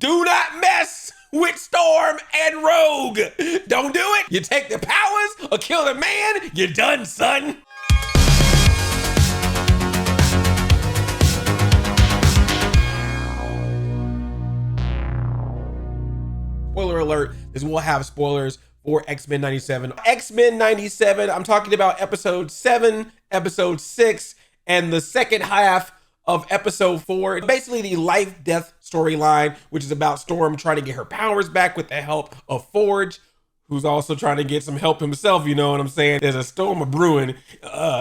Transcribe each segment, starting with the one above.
Do not mess with Storm and Rogue. Don't do it. You take the powers or kill the man, you're done, son. Spoiler alert, this will have spoilers for X-Men 97. X-Men 97, I'm talking about episode 7, episode 6, and the second half of episode 4. Basically the life-death storyline, which is about Storm trying to get her powers back with the help of Forge, who's also trying to get some help himself, you know what I'm saying? There's a storm of brewing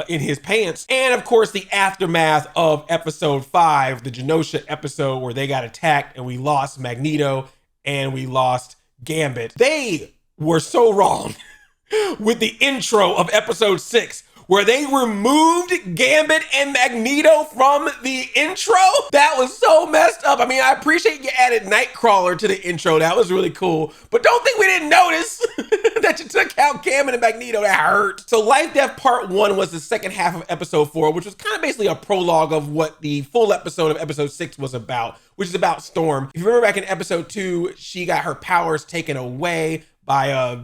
in his pants. And of course, the aftermath of episode 5, the Genosha episode where they got attacked and we lost Magneto and we lost Gambit. They were so wrong with the intro of episode 6, where they removed Gambit and Magneto from the intro. That was so messed up. I mean, I appreciate you added Nightcrawler to the intro. That was really cool. But don't think we didn't notice that you took out Gambit and Magneto. That hurt. So Life Death Part 1 was the second half of episode 4, which was kind of basically a prologue of what the full episode of episode 6 was about, which is about Storm. If you remember back in episode 2, she got her powers taken away by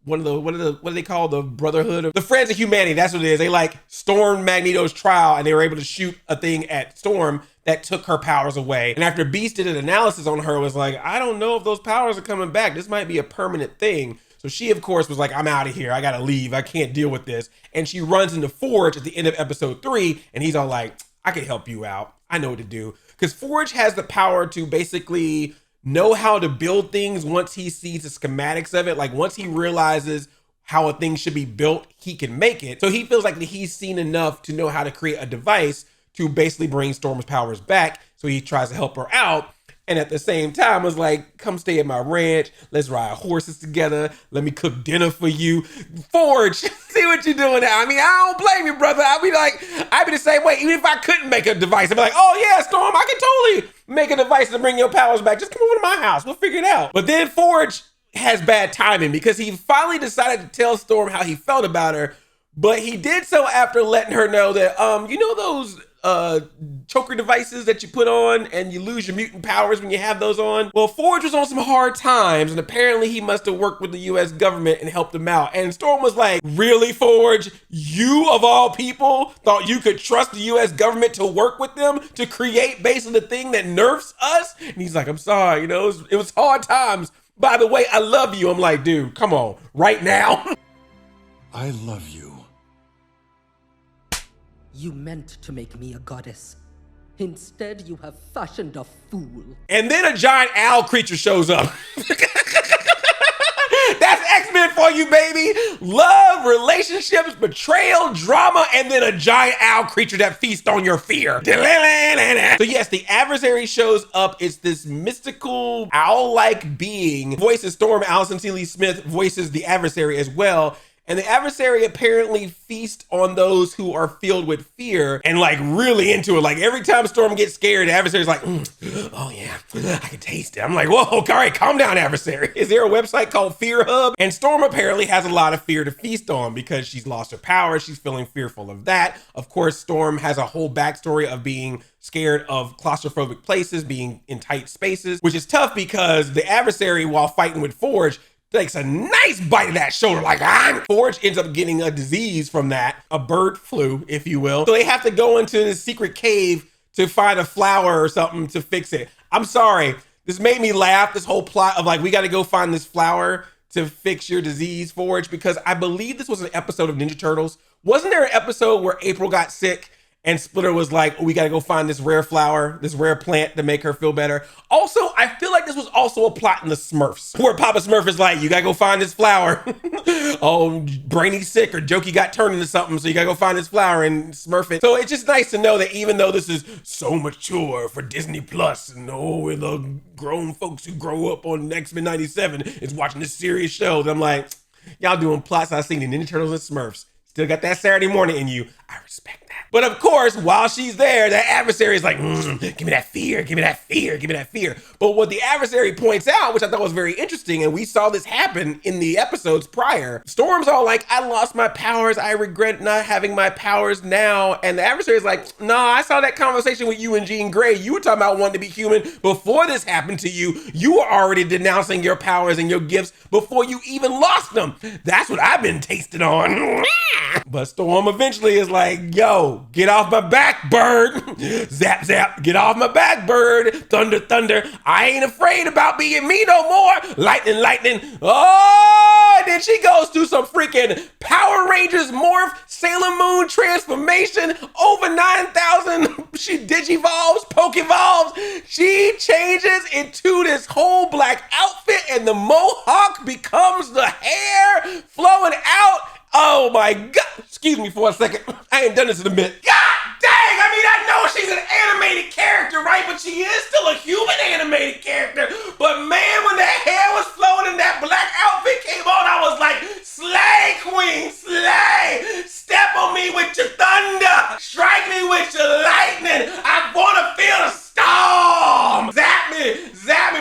what do they call the Brotherhood of the Friends of Humanity? That's what it is. They like stormed Magneto's trial and they were able to shoot a thing at Storm that took her powers away. And after Beast did an analysis on her, was like, I don't know if those powers are coming back. This might be a permanent thing. So she, of course, was like, I'm out of here. I gotta leave. I can't deal with this. And she runs into Forge at the end of episode 3, and he's all like, I can help you out. I know what to do. Because Forge has the power to basically know how to build things once he sees the schematics of it. Like once he realizes how a thing should be built, he can make it. So he feels like that he's seen enough to know how to create a device to basically bring Storm's powers back. So he tries to help her out. And at the same time was like, come stay at my ranch. Let's ride horses together. Let me cook dinner for you. Forge, see what you're doing now. I mean, I don't blame you, brother. I'd be the same way. Even if I couldn't make a device, I'd be like, oh yeah, Storm, I can totally make a device to bring your powers back. Just come over to my house. We'll figure it out. But then Forge has bad timing because he finally decided to tell Storm how he felt about her. But he did so after letting her know that, you know those choker devices that you put on and you lose your mutant powers when you have those on? Well, Forge was on some hard times and apparently he must have worked with the US government and helped him out. And Storm was like, really, Forge? You of all people thought you could trust the US government to work with them to create basically the thing that nerfs us? And he's like, I'm sorry, you know, it was hard times. By the way, I love you. I'm like, dude, come on, right now. I love you. You meant to make me a goddess. Instead, you have fashioned a fool. And then a giant owl creature shows up. That's X-Men for you, baby. Love, relationships, betrayal, drama, and then a giant owl creature that feasts on your fear. So yes, the adversary shows up. It's this mystical owl-like being. Voices Storm. Allison Seeley Smith voices the adversary as well. And the adversary apparently feasts on those who are filled with fear and like really into it. Like every time Storm gets scared, the adversary's like, oh yeah, I can taste it. I'm like, whoa, all right, calm down, adversary. Is there a website called Fear Hub? And Storm apparently has a lot of fear to feast on because she's lost her power. She's feeling fearful of that. Of course, Storm has a whole backstory of being scared of claustrophobic places, being in tight spaces, which is tough because the adversary, while fighting with Forge, takes a nice bite of that shoulder, like, Forge ends up getting a disease from that, a bird flu, if you will. So they have to go into this secret cave to find a flower or something to fix it. I'm sorry, this made me laugh, this whole plot of like, we gotta go find this flower to fix your disease, Forge, because I believe this was an episode of Ninja Turtles. Wasn't there an episode where April got sick and Splitter was like, oh, we gotta go find this rare flower, this rare plant to make her feel better? Also, I feel like this was also a plot in the Smurfs, where Papa Smurf is like, you gotta go find this flower. Oh, Brainy's sick or Jokey got turned into something, so you gotta go find this flower and Smurf it. So it's just nice to know that even though this is so mature for Disney Plus, and we're the grown folks who grow up on X-Men 97 is watching this serious show, I'm like, y'all doing plots I've seen in Ninja Turtles and Smurfs. Still got that Saturday morning in you. I respect that. But of course, while she's there, the adversary is like, give me that fear, give me that fear, give me that fear. But what the adversary points out, which I thought was very interesting, and we saw this happen in the episodes prior, Storm's all like, I lost my powers, I regret not having my powers now. And the adversary is like, no, I saw that conversation with you and Jean Grey. You were talking about wanting to be human before this happened to you. You were already denouncing your powers and your gifts before you even lost them. That's what I've been tasting on. But Storm eventually is like, yo, get off my back, bird. Zap, zap, get off my back, bird. Thunder, thunder. I ain't afraid about being me no more. Lightning, lightning. Oh, and then she goes through some freaking Power Rangers morph, Sailor Moon transformation, over 9,000. She digivolves, pokevolves. She changes into this whole black outfit and the mohawk becomes the hair flowing out. Oh my God. Excuse me for a second. I ain't done this in a minute. God dang. I mean, I know she's an animated character, right? But she is still a human animated character. But man, when that hair was flowing and that black outfit came on, I was like, slay, queen, slay. Step on me with your thunder. Strike me with your lightning. I want to feel the storm. Zap me,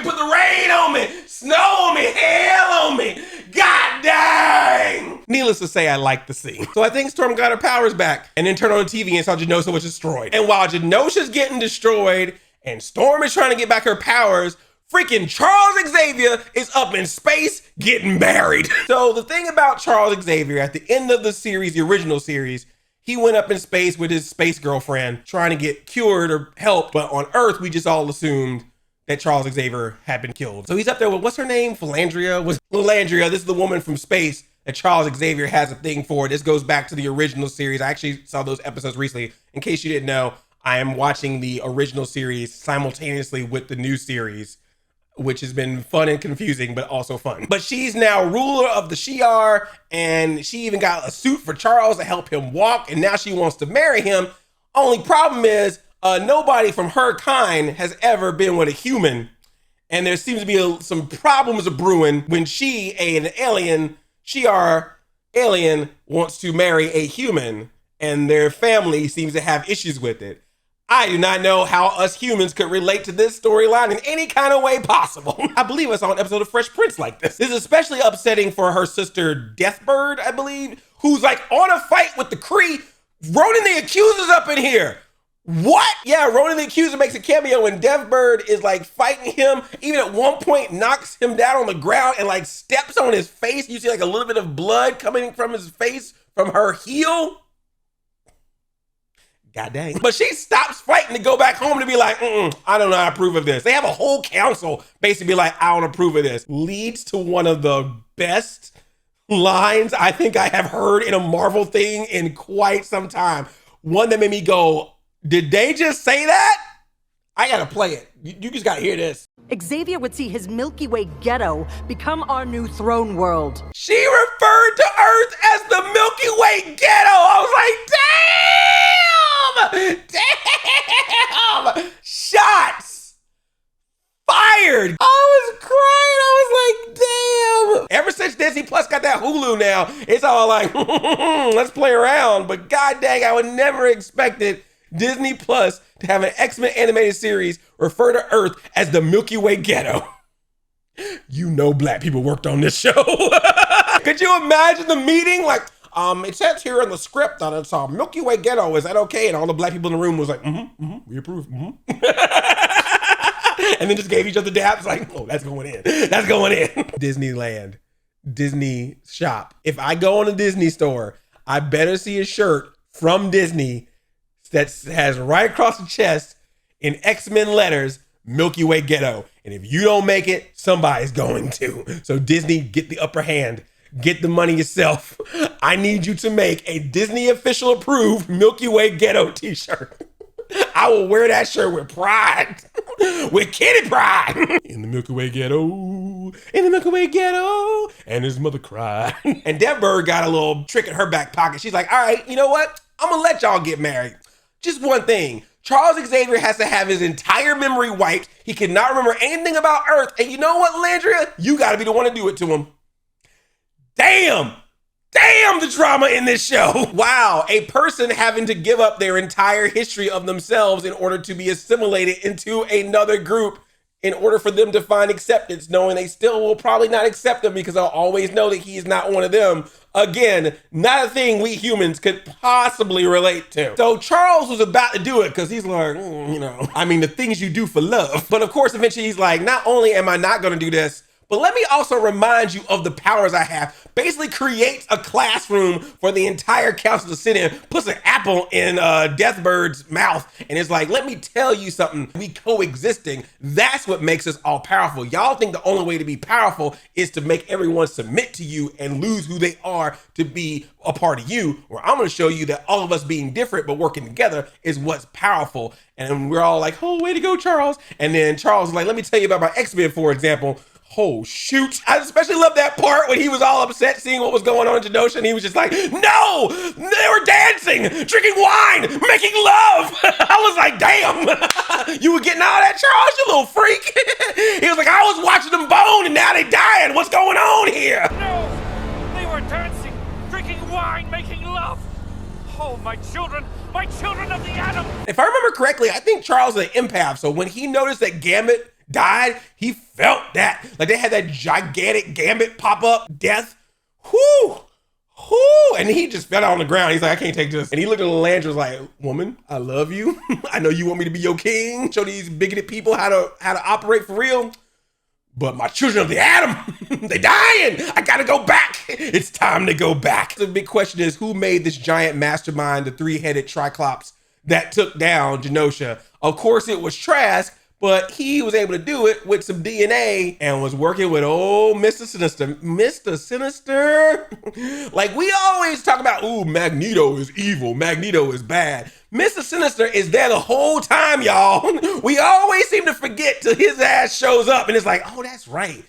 put the rain on me, snow on me, hail on me. God dang. Needless to say, I like the scene. So I think Storm got her powers back and then turned on the TV and saw Genosha was destroyed. And while Genosha's getting destroyed and Storm is trying to get back her powers, freaking Charles Xavier is up in space getting married. So the thing about Charles Xavier, at the end of the series, the original series, he went up in space with his space girlfriend trying to get cured or helped. But on Earth, we just all assumed that Charles Xavier had been killed. So he's up there with, what's her name? Philandria? Philandria, this is the woman from space that Charles Xavier has a thing for. This goes back to the original series. I actually saw those episodes recently. In case you didn't know, I am watching the original series simultaneously with the new series, which has been fun and confusing, but also fun. But she's now ruler of the Shi'ar, and she even got a suit for Charles to help him walk, and now she wants to marry him. Only problem is, nobody from her kind has ever been with a human, and there seems to be some problems brewing when she, an alien, Shi'ar alien, wants to marry a human, and their family seems to have issues with it. I do not know how us humans could relate to this storyline in any kind of way possible. I believe I saw an episode of Fresh Prince like this. This is especially upsetting for her sister Deathbird, I believe, who's like on a fight with the Kree. Ronan the Accuser's up in here. What? Yeah, Ronan the Accuser makes a cameo and Deathbird is like fighting him. Even at one point knocks him down on the ground and like steps on his face. You see like a little bit of blood coming from his face from her heel. God dang. But she stops fighting to go back home to be like, I do not approve of this. They have a whole council basically like, I don't approve of this. Leads to one of the best lines I think I have heard in a Marvel thing in quite some time. One that made me go, did they just say that? I gotta play it. You just gotta hear this. Xavier would see his Milky Way ghetto become our new throne world. She referred to Earth as the Milky Way ghetto. I was like, damn! Shots fired. I was crying. I was like, damn. Ever since Disney Plus got that Hulu now, it's all like, let's play around. But god dang, I would never expected Disney Plus to have an X-Men animated series refer to Earth as the Milky Way ghetto. You know black people worked on this show. Could you imagine the meeting? Like, it says here in the script that it's a Milky Way ghetto. Is that okay? And all the black people in the room was like, we approve, And then just gave each other dabs like, oh, that's going in. That's going in. Disneyland, Disney shop. If I go in a Disney store, I better see a shirt from Disney that has right across the chest in X-Men letters, Milky Way ghetto. And if you don't make it, somebody's going to. So Disney, get the upper hand. Get the money yourself. I need you to make a Disney official approved Milky Way ghetto t-shirt. I will wear that shirt with pride. With kitty pride. In the Milky Way ghetto. In the Milky Way ghetto. And his mother cried. And Deathbird got a little trick in her back pocket. She's like, all right, you know what? I'm gonna let y'all get married. Just one thing. Charles Xavier has to have his entire memory wiped. He cannot remember anything about Earth. And you know what, Landria? You gotta be the one to do it to him. Damn. Damn, the drama in this show. Wow, a person having to give up their entire history of themselves in order to be assimilated into another group in order for them to find acceptance, knowing they still will probably not accept him because I'll always know that he is not one of them. Again, not a thing we humans could possibly relate to. So Charles was about to do it because he's like, I mean, the things you do for love. But of course, eventually he's like, not only am I not going to do this, but let me also remind you of the powers I have. Basically creates a classroom for the entire council to sit in, puts an apple in Deathbird's mouth, and it's like, let me tell you something, we coexisting. That's what makes us all powerful. Y'all think the only way to be powerful is to make everyone submit to you and lose who they are to be a part of you, where I'm gonna show you that all of us being different but working together is what's powerful. And we're all like, oh, way to go, Charles. And then Charles is like, let me tell you about my X-Men, for example. Oh, shoot. I especially love that part when he was all upset seeing what was going on in Genosha, and he was just like, no, they were dancing, drinking wine, making love. I was like, damn, you were getting all that, Charles, you little freak. He was like, I was watching them bone and now they dying. What's going on here? No, they were dancing, drinking wine, making love. Oh, my children of the atom. If I remember correctly, I think Charles is an empath, so when he noticed that Gambit died, he felt that. Like they had that gigantic Gambit pop up, death. Whoo! And he just fell on the ground. He's like, I can't take this. And he looked at Landra like, woman, I love you. I know you want me to be your king. Show these bigoted people how to operate for real. But my children of the atom, they dying. I gotta go back. It's time to go back. The big question is, who made this giant mastermind, the three-headed Triclops that took down Genosha? Of course, it was Trask, but he was able to do it with some DNA and was working with old Mr. Sinister. Mr. Sinister? Like we always talk about, ooh, Magneto is evil, Magneto is bad. Mr. Sinister is there the whole time, y'all. We always seem to forget till his ass shows up and it's like, oh, that's right.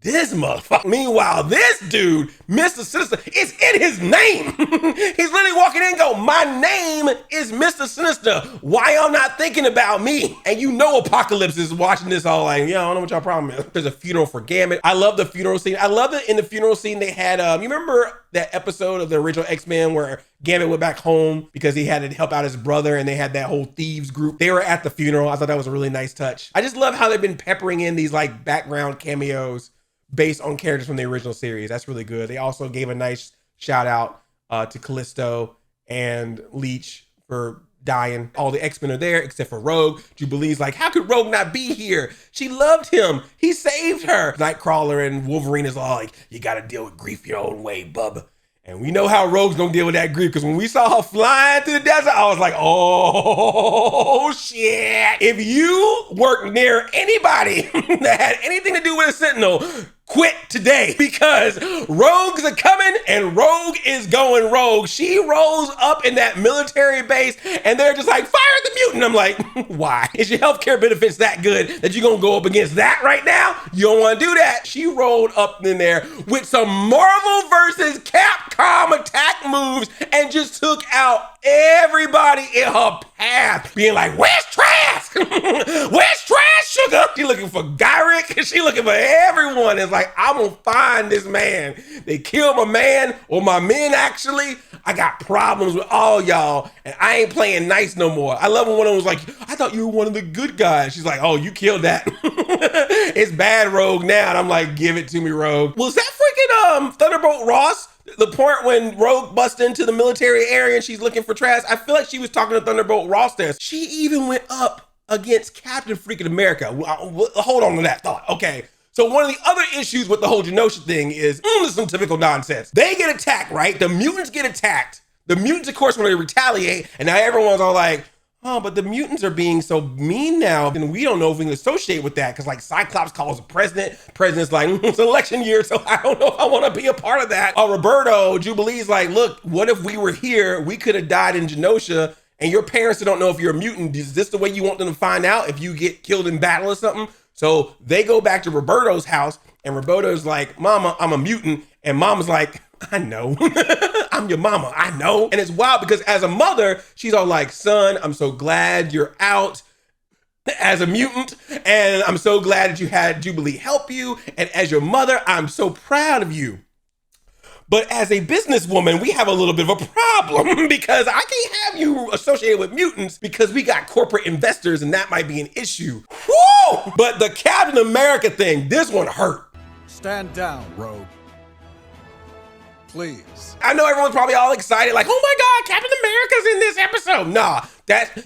This motherfucker. Meanwhile, this dude, Mr. Sinister, is in his name. He's literally walking in and go, my name is Mr. Sinister. Why y'all not thinking about me? And you know Apocalypse is watching this all like, yeah, I don't know what y'all problem is. There's a funeral for Gambit. I love the funeral scene. I love that in the funeral scene they had, you remember that episode of the original X-Men where Gambit went back home because he had to help out his brother and they had that whole thieves group. They were at the funeral. I thought that was a really nice touch. I just love how they've been peppering in these like background cameos based on characters from the original series. That's really good. They also gave a nice shout out to Callisto and Leech for dying. All the X-Men are there except for Rogue. Jubilee's like, how could Rogue not be here? She loved him. He saved her. Nightcrawler and Wolverine is all like, you gotta deal with grief your own way, bub. And we know how Rogue's gonna deal with that grief because when we saw her flying through the desert, I was like, oh shit. If you work near anybody that had anything to do with a Sentinel, quit today because rogues are coming and Rogue is going rogue. She rolls up in that military base and they're just like, fire the mutant. I'm like, why? Is your healthcare benefits that good that you're gonna go up against that right now? You don't wanna do that. She rolled up in there with some Marvel versus Capcom attack moves and just took out everybody in her path, being like, where's Trask? Where's Trask, sugar? She looking for Gyrick. She looking for everyone. It's like, I'm gonna find this man. They killed my man or my men actually. I got problems with all y'all and I ain't playing nice no more. I love when one of them was like, I thought you were one of the good guys. She's like, oh, you killed that. It's bad, Rogue, now. And I'm like, give it to me, Rogue. Was that freaking Thunderbolt Ross? The part when Rogue busts into the military area and she's looking for Trask, I feel like she was talking to Thunderbolt Ross there. She even went up against Captain freaking America. Hold on to that thought. Okay. So one of the other issues with the whole Genosha thing is some typical nonsense. They get attacked, right? The mutants get attacked. The mutants, of course, when they retaliate, and now everyone's all like, oh, but the mutants are being so mean now, and we don't know if we can associate with that, because like Cyclops calls the president's like, it's election year, so I don't know if I want to be a part of that. Roberto, Jubilee's like, look, what if we were here? We could have died in Genosha, and your parents don't know if you're a mutant. Is this the way you want them to find out if you get killed in battle or something? So they go back to Roberto's house, and Roberto's like, Mama, I'm a mutant, and Mama's like, I know. I'm your mama, I know. And it's wild because as a mother, she's all like, son, I'm so glad you're out as a mutant. And I'm so glad that you had Jubilee help you. And as your mother, I'm so proud of you. But as a businesswoman, we have a little bit of a problem because I can't have you associated with mutants because we got corporate investors and that might be an issue. Woo! But the Captain America thing, this one hurt. Stand down, Rogue. Please. I know everyone's probably all excited, like, oh my God, Captain America's in this episode. Nah,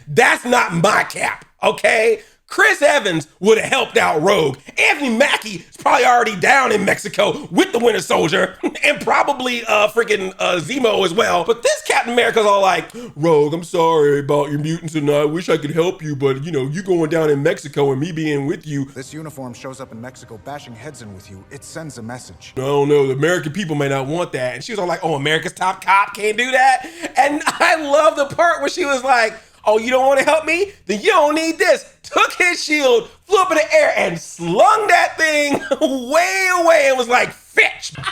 that's not my Cap, okay? Chris Evans would have helped out Rogue. Anthony Mackie is probably already down in Mexico with the Winter Soldier and probably freaking Zemo as well. But this Captain America's all like, Rogue, I'm sorry about your mutants and I wish I could help you, but you know, you going down in Mexico and me being with you. This uniform shows up in Mexico bashing heads in with you. It sends a message. I don't know, the American people may not want that. And she was all like, oh, America's top cop can't do that. And I love the part where she was like, oh, you don't want to help me? Then you don't need this. Took his shield, flew up in the air, and slung that thing way away and was like, fetch. I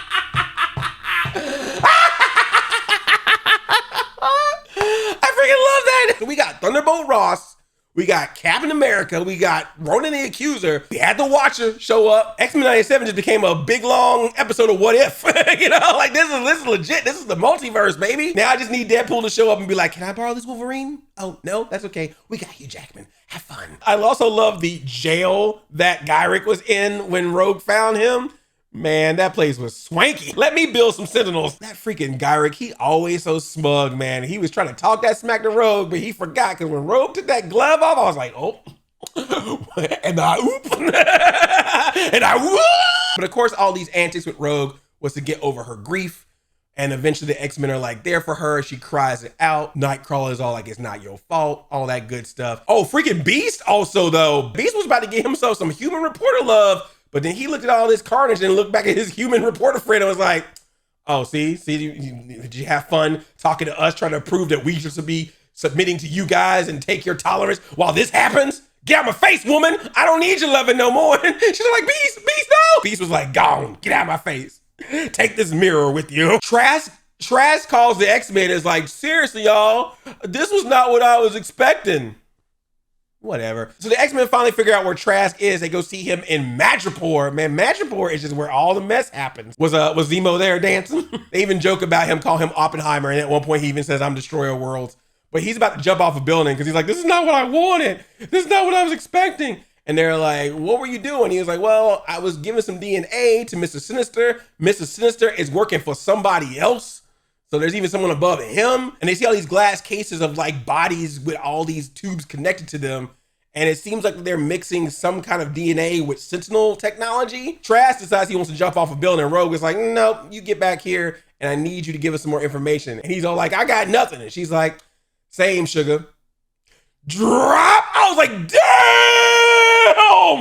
freaking love that. We got Thunderbolt Ross. We got Captain America. We got Ronan the Accuser. We had the Watcher show up. X-Men 97 just became a big, long episode of What If. You know, like this is legit. This is the multiverse, baby. Now I just need Deadpool to show up and be like, can I borrow this Wolverine? Oh, no, that's okay. We got Hugh Jackman. Have fun. I also love the jail that Gyrick was in when Rogue found him. Man, that place was swanky. Let me build some Sentinels. That freaking Gyrick, he always so smug, man. He was trying to talk that smack to Rogue, but he forgot because when Rogue took that glove off, I was like, oh. And I oop. And I whoop. But of course, all these antics with Rogue was to get over her grief. And eventually the X-Men are like there for her. She cries it out. Nightcrawler is all like, it's not your fault. All that good stuff. Oh, freaking Beast also though. Beast was about to get himself some human reporter love. But then he looked at all this carnage and looked back at his human reporter friend and was like, oh, see, did you have fun talking to us, trying to prove that we should be submitting to you guys and take your tolerance while this happens? Get out my face, woman. I don't need your loving no more. She's like, Beast, no. Beast was like, gone, get out of my face. Take this mirror with you. Trask calls the X-Men and is like, seriously, y'all, this was not what I was expecting. Whatever. So the X-Men finally figure out where Trask is. They go see him in Madripoor. Man, Madripoor is just where all the mess happens. Was Zemo there dancing? They even joke about him, call him Oppenheimer, and at one point he even says, I'm destroyer of worlds. But he's about to jump off a building because he's like, this is not what I wanted. This is not what I was expecting. And they're like, what were you doing? He was like, well, I was giving some DNA to Mr. Sinister. Mr. Sinister is working for somebody else. So there's even someone above him. And they see all these glass cases of like bodies with all these tubes connected to them. And it seems like they're mixing some kind of DNA with Sentinel technology. Trask decides he wants to jump off a building. Rogue is like, nope, you get back here and I need you to give us some more information. And he's all like, I got nothing. And she's like, same, sugar. Drop. I was like, damn!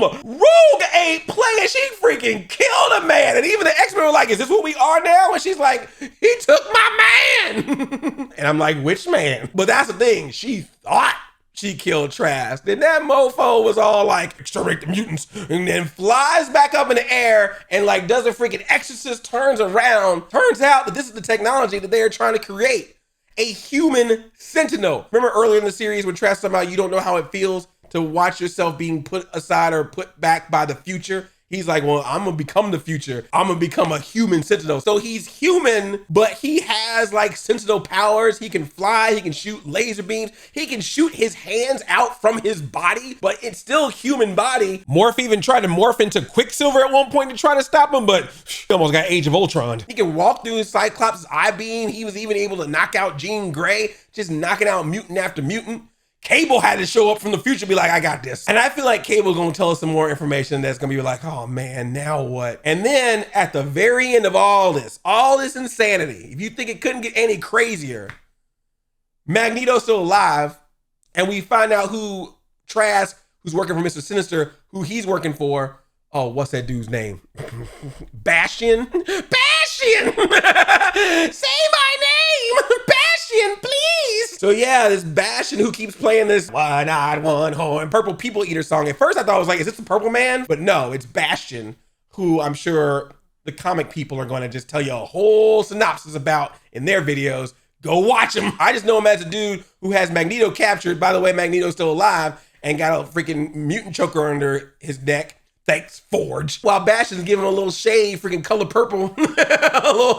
Rogue ain't playing. She freaking killed a man. And even the X-Men were like, is this what we are now? And she's like, he took my man. And I'm like, which man? But that's the thing. She thought she killed Trask. Then that mofo was all like, exterminate the mutants, and then flies back up in the air and like does a freaking exorcist, turns around. Turns out that this is the technology that they are trying to create. A human Sentinel. Remember earlier in the series when Trask talking about you don't know how it feels to watch yourself being put aside or put back by the future? He's like, well, I'm gonna become the future. I'm gonna become a human Sentinel. So he's human, but he has like Sentinel powers. He can fly, he can shoot laser beams. He can shoot his hands out from his body, but it's still human body. Morph even tried to morph into Quicksilver at one point to try to stop him, but he almost got Age of Ultron. He can walk through Cyclops' eye beam. He was even able to knock out Jean Grey, just knocking out mutant after mutant. Cable had to show up from the future, be like, I got this. And I feel like Cable's gonna tell us some more information that's gonna be like, oh man, now what? And then at the very end of all this insanity, if you think it couldn't get any crazier, Magneto's still alive, and we find out who Trask, who's working for Mr. Sinister, who he's working for. Oh, what's that dude's name? Bastion? Bastion! Say my name! Bastion, please! So yeah, this Bastion who keeps playing this one-eyed, one-horn, purple people eater song. At first I thought I was like, is this the Purple Man? But no, it's Bastion, who I'm sure the comic people are gonna just tell you a whole synopsis about in their videos. Go watch him. I just know him as a dude who has Magneto captured. By the way, Magneto's still alive and got a freaking mutant choker under his neck Thanks, Forge. While Bastion's giving him a little shade, freaking color purple. A little,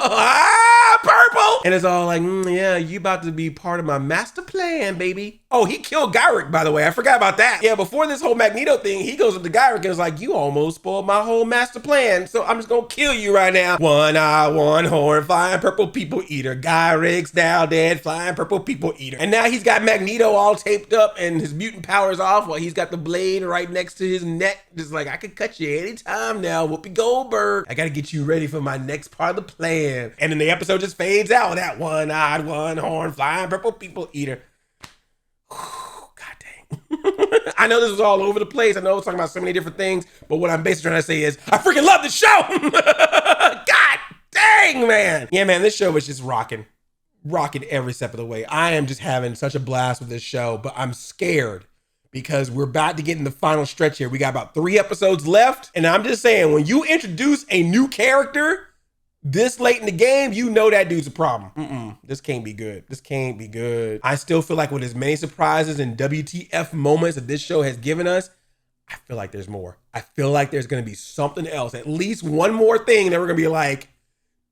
purple. And it's all like, yeah, you about to be part of my master plan, baby. Oh, he killed Gyrick, by the way. I forgot about that. Yeah, before this whole Magneto thing, he goes up to Gyrick and is like, you almost spoiled my whole master plan, so I'm just gonna kill you right now. One eye, one horn, flying purple people eater. Gyrick's now dead, flying purple people eater. And now he's got Magneto all taped up and his mutant powers off while he's got the blade right next to his neck. Just like, I could cut you anytime now, Whoopi Goldberg. I gotta get you ready for my next part of the plan. And then the episode just fades out with that one-eyed, one-horn, flying purple people eater. God dang. I know this was all over the place. I know I was talking about so many different things, but what I'm basically trying to say is, I freaking love the show! God dang, man! Yeah, man, this show was just rocking every step of the way. I am just having such a blast with this show, but I'm scared because we're about to get in the final stretch here. We got about 3 episodes left, and I'm just saying, when you introduce a new character this late in the game, you know that dude's a problem. This can't be good. This can't be good. I still feel like with as many surprises and WTF moments that this show has given us, I feel like there's more. I feel like there's gonna be something else, at least one more thing that we're gonna be like,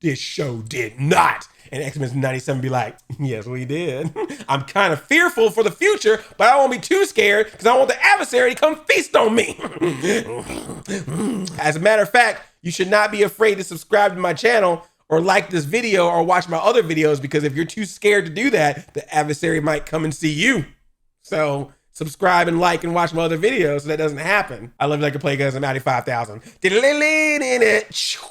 this show did not. And X-Men 97 be like, yes, we did. I'm kind of fearful for the future, but I won't be too scared because I want the adversary to come feast on me. As a matter of fact, you should not be afraid to subscribe to my channel or like this video or watch my other videos, because if you're too scared to do that, the adversary might come and see you. So subscribe and like and watch my other videos so that doesn't happen. I love you like to play guys. I'm 95,000.